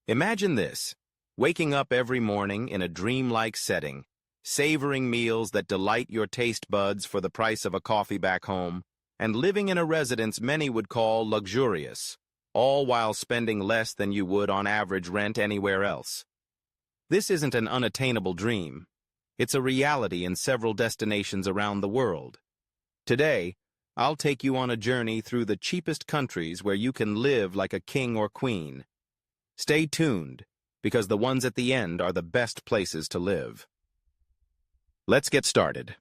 Imagine this, waking up every morning in a dreamlike setting, savoring meals that delight your taste buds for the price of a coffee back home, and living in a residence many would call luxurious, all while spending less than you would on average rent anywhere else. This isn't an unattainable dream. It's a reality in several destinations around the world. Today, I'll take you on a journey through the cheapest countries where you can live like a king or queen. Stay tuned, because the ones at the end are the best places to live. Let's get started.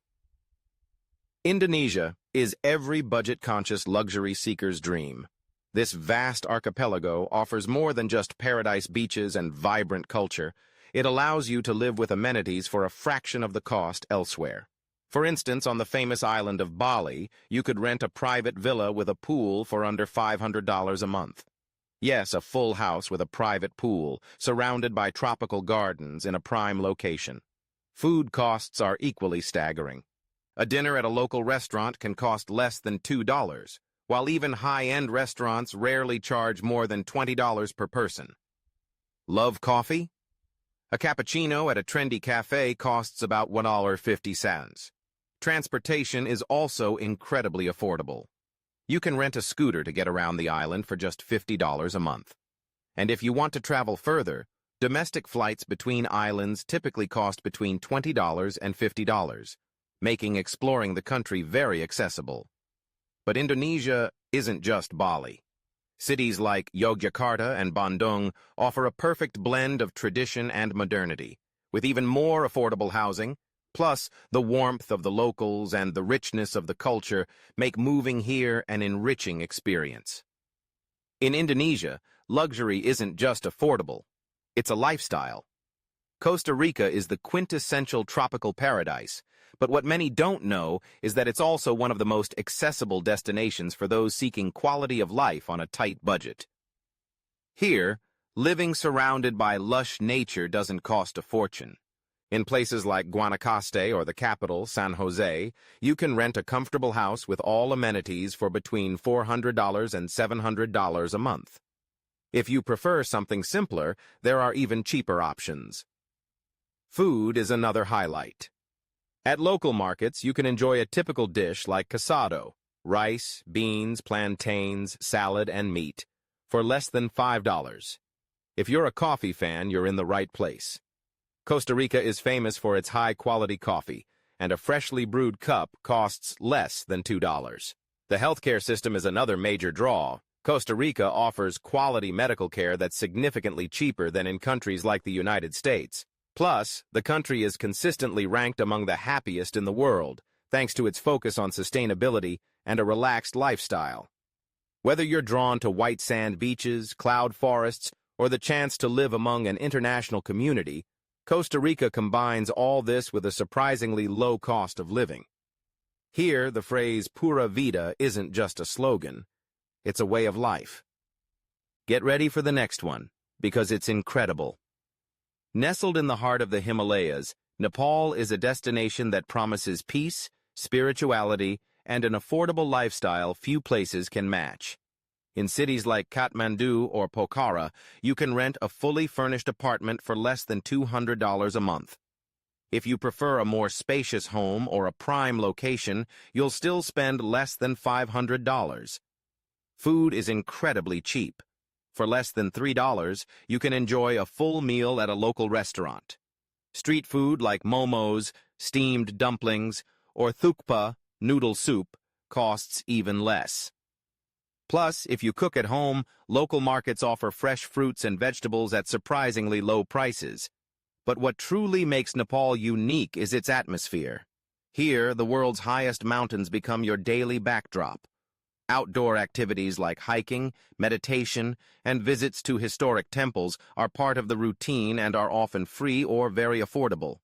Indonesia is every budget-conscious luxury seeker's dream. This vast archipelago offers more than just paradise beaches and vibrant culture. It allows you to live with amenities for a fraction of the cost elsewhere. For instance, on the famous island of Bali, you could rent a private villa with a pool for under $500 a month. Yes, a full house with a private pool, surrounded by tropical gardens in a prime location. Food costs are equally staggering. A dinner at a local restaurant can cost less than $2, while even high-end restaurants rarely charge more than $20 per person. Love coffee? A cappuccino at a trendy cafe costs about $1.50. Transportation is also incredibly affordable. You can rent a scooter to get around the island for just $50 a month. And if you want to travel further, domestic flights between islands typically cost between $20 and $50, making exploring the country very accessible. But Indonesia isn't just Bali. Cities like Yogyakarta and Bandung offer a perfect blend of tradition and modernity, with even more affordable housing. Plus, the warmth of the locals and the richness of the culture make moving here an enriching experience. In Indonesia, luxury isn't just affordable, it's a lifestyle. Costa Rica is the quintessential tropical paradise, but what many don't know is that it's also one of the most accessible destinations for those seeking quality of life on a tight budget. Here, living surrounded by lush nature doesn't cost a fortune. In places like Guanacaste or the capital, San Jose, you can rent a comfortable house with all amenities for between $400 and $700 a month. If you prefer something simpler, there are even cheaper options. Food is another highlight. At local markets, you can enjoy a typical dish like casado, rice, beans, plantains, salad, and meat, for less than $5. If you're a coffee fan, you're in the right place. Costa Rica is famous for its high-quality coffee, and a freshly brewed cup costs less than $2. The healthcare system is another major draw. Costa Rica offers quality medical care that's significantly cheaper than in countries like the United States. Plus, the country is consistently ranked among the happiest in the world, thanks to its focus on sustainability and a relaxed lifestyle. Whether you're drawn to white sand beaches, cloud forests, or the chance to live among an international community, Costa Rica combines all this with a surprisingly low cost of living. Here, the phrase pura vida isn't just a slogan, it's a way of life. Get ready for the next one, because it's incredible. Nestled in the heart of the Himalayas, Nepal is a destination that promises peace, spirituality, and an affordable lifestyle few places can match. In cities like Kathmandu or Pokhara, you can rent a fully furnished apartment for less than $200 a month. If you prefer a more spacious home or a prime location, you'll still spend less than $500. Food is incredibly cheap. For less than $3, you can enjoy a full meal at a local restaurant. Street food like momos, steamed dumplings, or thukpa, noodle soup, costs even less. Plus, if you cook at home, local markets offer fresh fruits and vegetables at surprisingly low prices. But what truly makes Nepal unique is its atmosphere. Here, the world's highest mountains become your daily backdrop. Outdoor activities like hiking, meditation, and visits to historic temples are part of the routine and are often free or very affordable.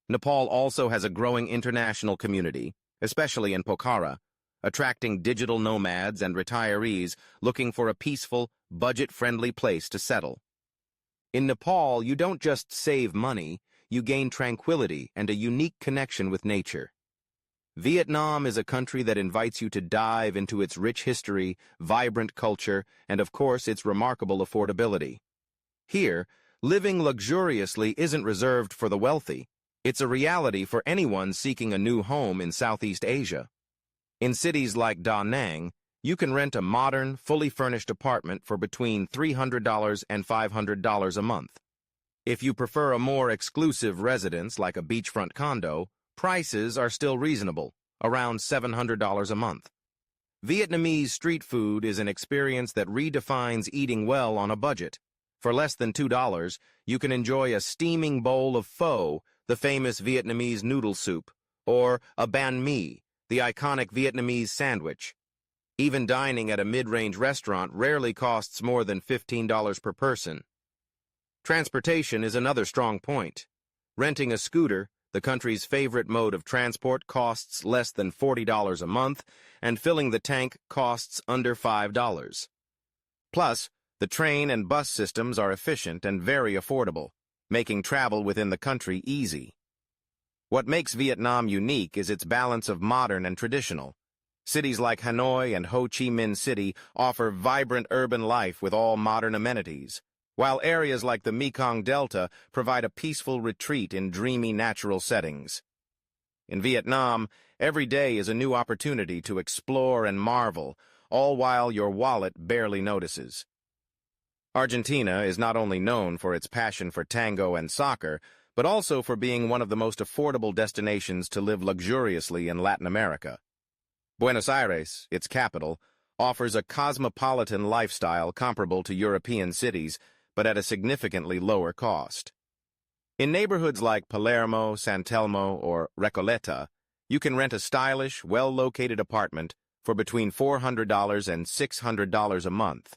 Nepal also has a growing international community, especially in Pokhara, attracting digital nomads and retirees looking for a peaceful, budget-friendly place to settle. In Nepal, you don't just save money, you gain tranquility and a unique connection with nature. Vietnam is a country that invites you to dive into its rich history, vibrant culture, and of course its remarkable affordability. Here, living luxuriously isn't reserved for the wealthy. It's a reality for anyone seeking a new home in Southeast Asia. In cities like Da Nang, you can rent a modern, fully furnished apartment for between $300 and $500 a month. If you prefer a more exclusive residence like a beachfront condo, prices are still reasonable, around $700 a month. Vietnamese street food is an experience that redefines eating well on a budget. For less than $2, you can enjoy a steaming bowl of pho, the famous Vietnamese noodle soup, or a banh mi, the iconic Vietnamese sandwich. Even dining at a mid-range restaurant rarely costs more than $15 per person. Transportation is another strong point. Renting a scooter, the country's favorite mode of transport, costs less than $40 a month, and filling the tank costs under $5. Plus, the train and bus systems are efficient and very affordable, making travel within the country easy. What makes Vietnam unique is its balance of modern and traditional. Cities like Hanoi and Ho Chi Minh City offer vibrant urban life with all modern amenities, while areas like the Mekong Delta provide a peaceful retreat in dreamy natural settings. In Vietnam, every day is a new opportunity to explore and marvel, all while your wallet barely notices. Argentina is not only known for its passion for tango and soccer, but also for being one of the most affordable destinations to live luxuriously in Latin America. Buenos Aires, its capital, offers a cosmopolitan lifestyle comparable to European cities, but at a significantly lower cost. In neighborhoods like Palermo, San Telmo, or Recoleta, you can rent a stylish, well-located apartment for between $400 and $600 a month.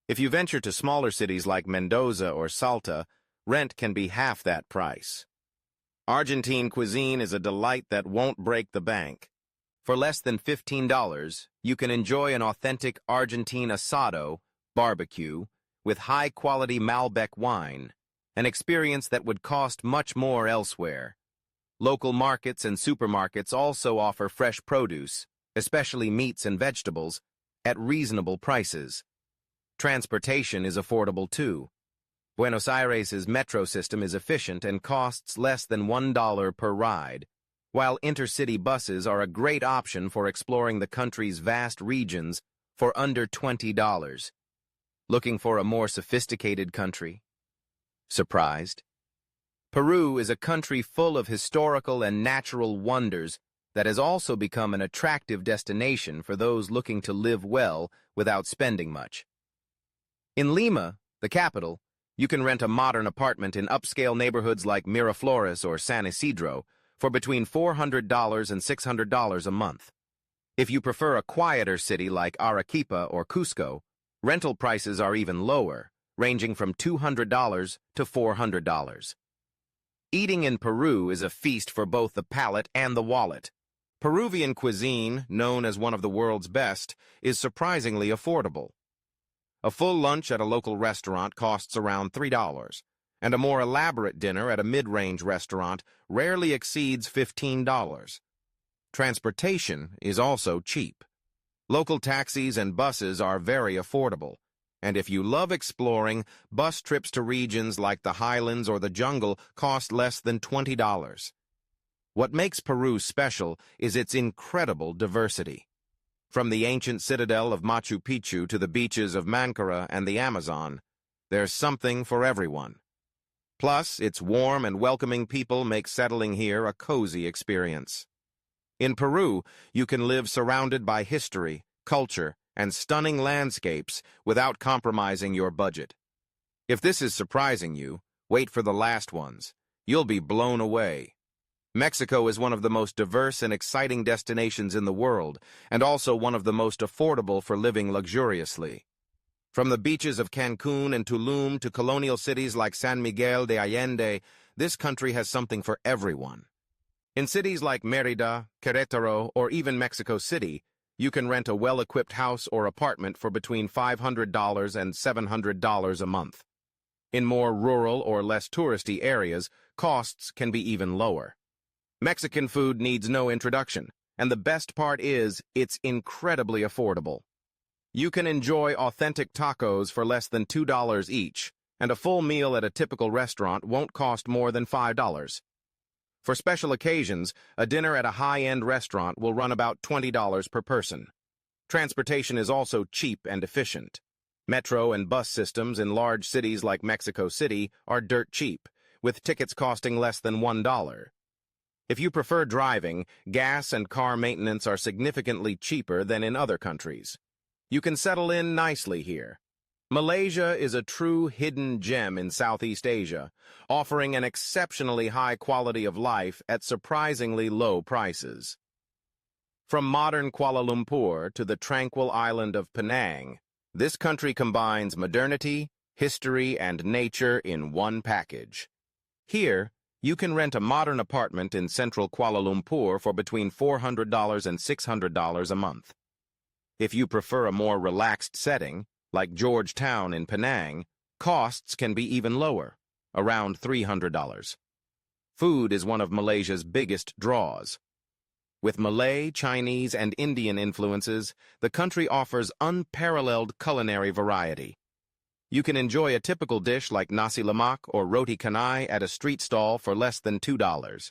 If you venture to smaller cities like Mendoza or Salta, rent can be half that price. Argentine cuisine is a delight that won't break the bank. For less than $15, you can enjoy an authentic Argentine asado, barbecue, with high-quality Malbec wine, an experience that would cost much more elsewhere. Local markets and supermarkets also offer fresh produce, especially meats and vegetables, at reasonable prices. Transportation is affordable too. Buenos Aires' metro system is efficient and costs less than $1 per ride, while intercity buses are a great option for exploring the country's vast regions for under $20. Looking for a more sophisticated country? Surprised? Peru is a country full of historical and natural wonders that has also become an attractive destination for those looking to live well without spending much. In Lima, the capital, you can rent a modern apartment in upscale neighborhoods like Miraflores or San Isidro for between $400 and $600 a month. If you prefer a quieter city like Arequipa or Cusco, rental prices are even lower, ranging from $200 to $400. Eating in Peru is a feast for both the palate and the wallet. Peruvian cuisine, known as one of the world's best, is surprisingly affordable. A full lunch at a local restaurant costs around $3, and a more elaborate dinner at a mid-range restaurant rarely exceeds $15. Transportation is also cheap. Local taxis and buses are very affordable, and if you love exploring, bus trips to regions like the highlands or the jungle cost less than $20. What makes Peru special is its incredible diversity. From the ancient citadel of Machu Picchu to the beaches of Mancora and the Amazon, there's something for everyone. Plus, its warm and welcoming people make settling here a cozy experience. In Peru, you can live surrounded by history, culture, and stunning landscapes without compromising your budget. If this is surprising you, wait for the last ones. You'll be blown away. Mexico is one of the most diverse and exciting destinations in the world, and also one of the most affordable for living luxuriously. From the beaches of Cancun and Tulum to colonial cities like San Miguel de Allende, this country has something for everyone. In cities like Mérida, Querétaro, or even Mexico City, you can rent a well-equipped house or apartment for between $500 and $700 a month. In more rural or less touristy areas, costs can be even lower. Mexican food needs no introduction, and the best part is it's incredibly affordable. You can enjoy authentic tacos for less than $2 each, and a full meal at a typical restaurant won't cost more than $5. For special occasions, a dinner at a high-end restaurant will run about $20 per person. Transportation is also cheap and efficient. Metro and bus systems in large cities like Mexico City are dirt cheap, with tickets costing less than $1. If you prefer driving, gas and car maintenance are significantly cheaper than in other countries. You can settle in nicely here. Malaysia is a true hidden gem in Southeast Asia, offering an exceptionally high quality of life at surprisingly low prices. From modern Kuala Lumpur to the tranquil island of Penang, this country combines modernity, history, and nature in one package. Here, you can rent a modern apartment in central Kuala Lumpur for between $400 and $600 a month. If you prefer a more relaxed setting, like Georgetown in Penang, costs can be even lower, around $300. Food is one of Malaysia's biggest draws. With Malay, Chinese, and Indian influences, the country offers unparalleled culinary variety. You can enjoy a typical dish like nasi lemak or roti canai at a street stall for less than $2.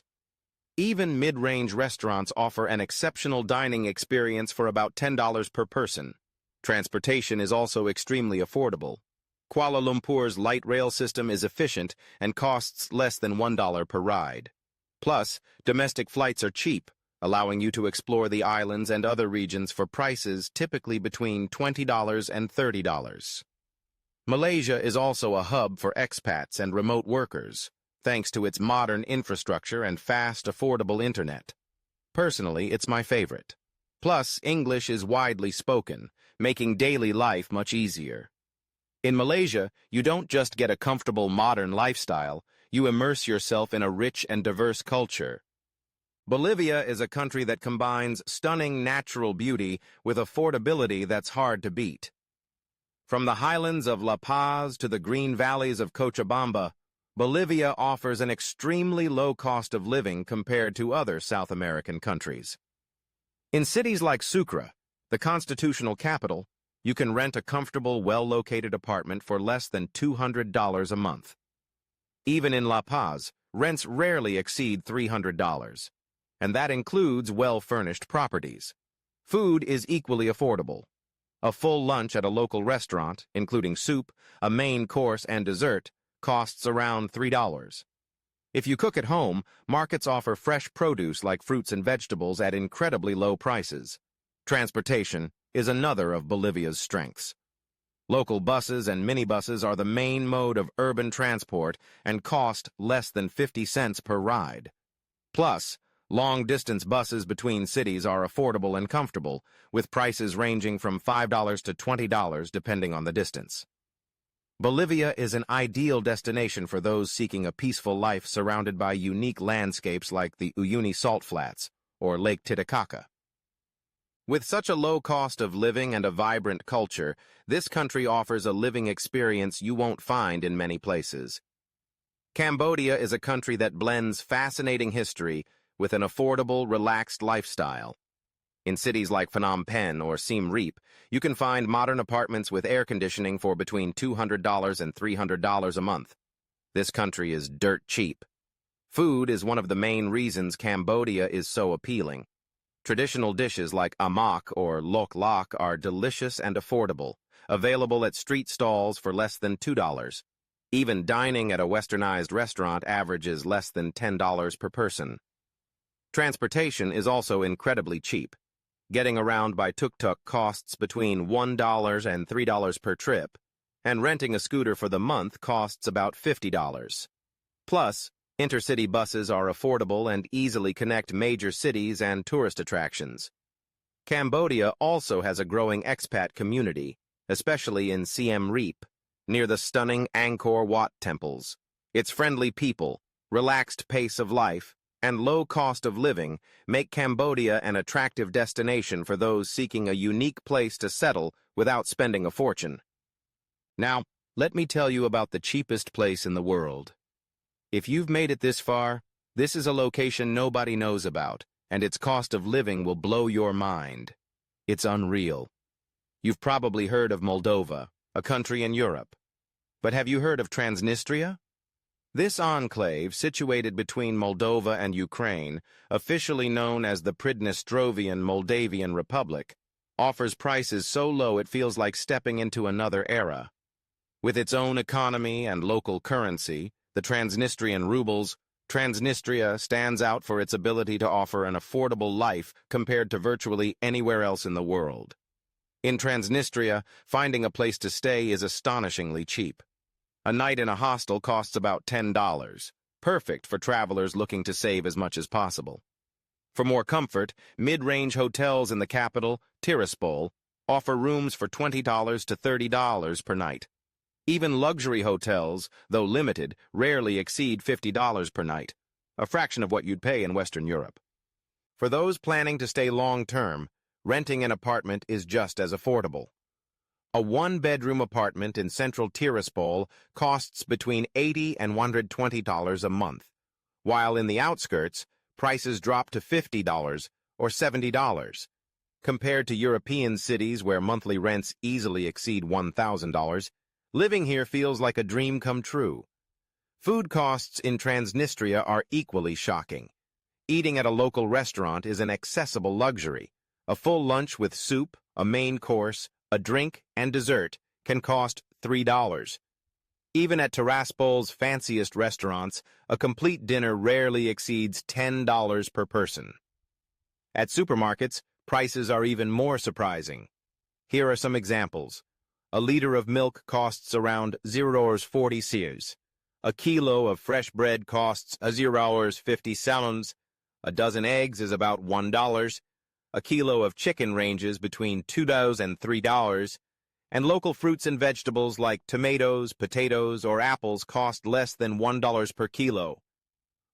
Even mid-range restaurants offer an exceptional dining experience for about $10 per person. Transportation is also extremely affordable. Kuala Lumpur's light rail system is efficient and costs less than $1 per ride. Plus, domestic flights are cheap, allowing you to explore the islands and other regions for prices typically between $20 and $30. Malaysia is also a hub for expats and remote workers, thanks to its modern infrastructure and fast, affordable internet. Personally, it's my favorite. Plus, English is widely spoken, making daily life much easier. In Malaysia, you don't just get a comfortable modern lifestyle, you immerse yourself in a rich and diverse culture. Bolivia is a country that combines stunning natural beauty with affordability that's hard to beat. From the highlands of La Paz to the green valleys of Cochabamba, Bolivia offers an extremely low cost of living compared to other South American countries. In cities like Sucre, the constitutional capital, you can rent a comfortable, well-located apartment for less than $200 a month. Even in La Paz, rents rarely exceed $300, and that includes well-furnished properties. Food is equally affordable. A full lunch at a local restaurant, including soup, a main course, and dessert, costs around $3. If you cook at home, markets offer fresh produce like fruits and vegetables at incredibly low prices. Transportation is another of Bolivia's strengths. Local buses and minibuses are the main mode of urban transport and cost less than 50 cents per ride. Plus, long-distance buses between cities are affordable and comfortable, with prices ranging from $5 to $20 depending on the distance. Bolivia is an ideal destination for those seeking a peaceful life surrounded by unique landscapes like the Uyuni Salt Flats or Lake Titicaca. With such a low cost of living and a vibrant culture, this country offers a living experience you won't find in many places. Cambodia is a country that blends fascinating history with an affordable, relaxed lifestyle. In cities like Phnom Penh or Siem Reap, you can find modern apartments with air conditioning for between $200 and $300 a month. This country is dirt cheap. Food is one of the main reasons Cambodia is so appealing. Traditional dishes like amak or lok lok are delicious and affordable, available at street stalls for less than $2. Even dining at a westernized restaurant averages less than $10 per person. Transportation is also incredibly cheap. Getting around by tuk-tuk costs between $1 and $3 per trip, and renting a scooter for the month costs about $50. Plus, intercity buses are affordable and easily connect major cities and tourist attractions. Cambodia also has a growing expat community, especially in Siem Reap, near the stunning Angkor Wat temples. Its friendly people, relaxed pace of life, and low cost of living make Cambodia an attractive destination for those seeking a unique place to settle without spending a fortune. Now, let me tell you about the cheapest place in the world. If you've made it this far, this is a location nobody knows about, and its cost of living will blow your mind. It's unreal. You've probably heard of Moldova, a country in Europe. But have you heard of Transnistria? This enclave, situated between Moldova and Ukraine, officially known as the Pridnestrovian Moldavian Republic, offers prices so low it feels like stepping into another era. With its own economy and local currency, the Transnistrian rubles, Transnistria stands out for its ability to offer an affordable life compared to virtually anywhere else in the world. In Transnistria, finding a place to stay is astonishingly cheap. A night in a hostel costs about $10, perfect for travelers looking to save as much as possible. For more comfort, mid-range hotels in the capital, Tiraspol, offer rooms for $20 to $30 per night. Even luxury hotels, though limited, rarely exceed $50 per night, a fraction of what you'd pay in Western Europe. For those planning to stay long-term, renting an apartment is just as affordable. A one-bedroom apartment in central Tiraspol costs between $80 and $120 a month, while in the outskirts, prices drop to $50 or $70. Compared to European cities where monthly rents easily exceed $1,000, living here feels like a dream come true. Food costs in Transnistria are equally shocking. Eating at a local restaurant is an accessible luxury. A full lunch with soup, a main course, a drink, and dessert can cost $3. Even at Tiraspol's fanciest restaurants, a complete dinner rarely exceeds $10 per person. At supermarkets, prices are even more surprising. Here are some examples. A liter of milk costs around €0.40. A kilo of fresh bread costs €0.50. A dozen eggs is about $1. A kilo of chicken ranges between $2 and $3, and local fruits and vegetables like tomatoes, potatoes, or apples cost less than $1 per kilo.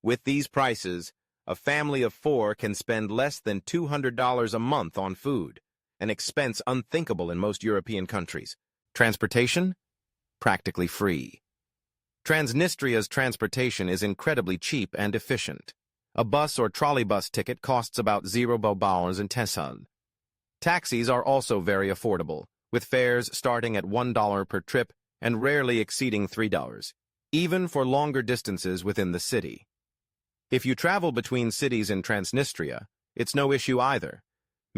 With these prices, a family of 4 can spend less than $200 a month on food, an expense unthinkable in most European countries. Transportation? Practically free. Transnistria's transportation is incredibly cheap and efficient. A bus or trolleybus ticket costs about $0.10. Taxis are also very affordable, with fares starting at $1 per trip and rarely exceeding $3, even for longer distances within the city. If you travel between cities in Transnistria, it's no issue either.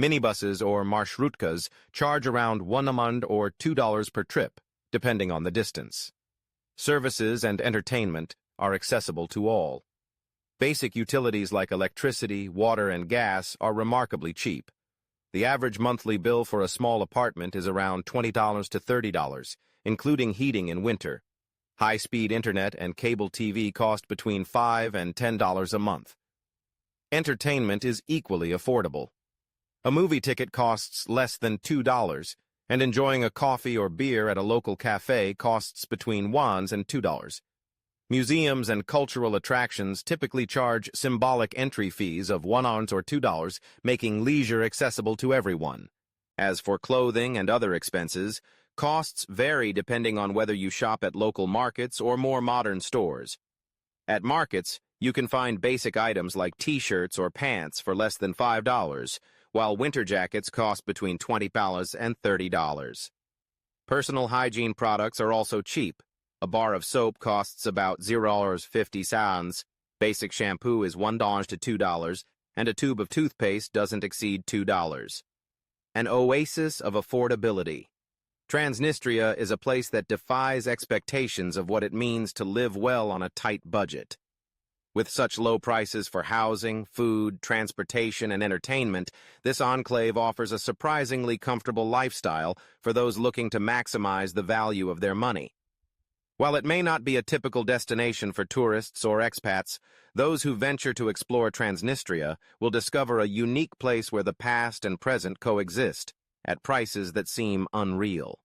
Minibuses or marshrutkas charge around $1 or $2 per trip, depending on the distance. Services and entertainment are accessible to all. Basic utilities like electricity, water, and gas are remarkably cheap. The average monthly bill for a small apartment is around $20 to $30, including heating in winter. High-speed internet and cable TV cost between $5 and $10 a month. Entertainment is equally affordable. A movie ticket costs less than $2, and enjoying a coffee or beer at a local cafe costs between $1 and $2. Museums and cultural attractions typically charge symbolic entry fees of $1 or $2, making leisure accessible to everyone. As for clothing and other expenses, costs vary depending on whether you shop at local markets or more modern stores. At markets, you can find basic items like t-shirts or pants for less than $5, while winter jackets cost between $20 and $30. Personal hygiene products are also cheap. A bar of soap costs about $0.50, basic shampoo is $1 to $2, and a tube of toothpaste doesn't exceed $2. An oasis of affordability. Transnistria is a place that defies expectations of what it means to live well on a tight budget. With such low prices for housing, food, transportation, and entertainment, this enclave offers a surprisingly comfortable lifestyle for those looking to maximize the value of their money. While it may not be a typical destination for tourists or expats, those who venture to explore Transnistria will discover a unique place where the past and present coexist, at prices that seem unreal.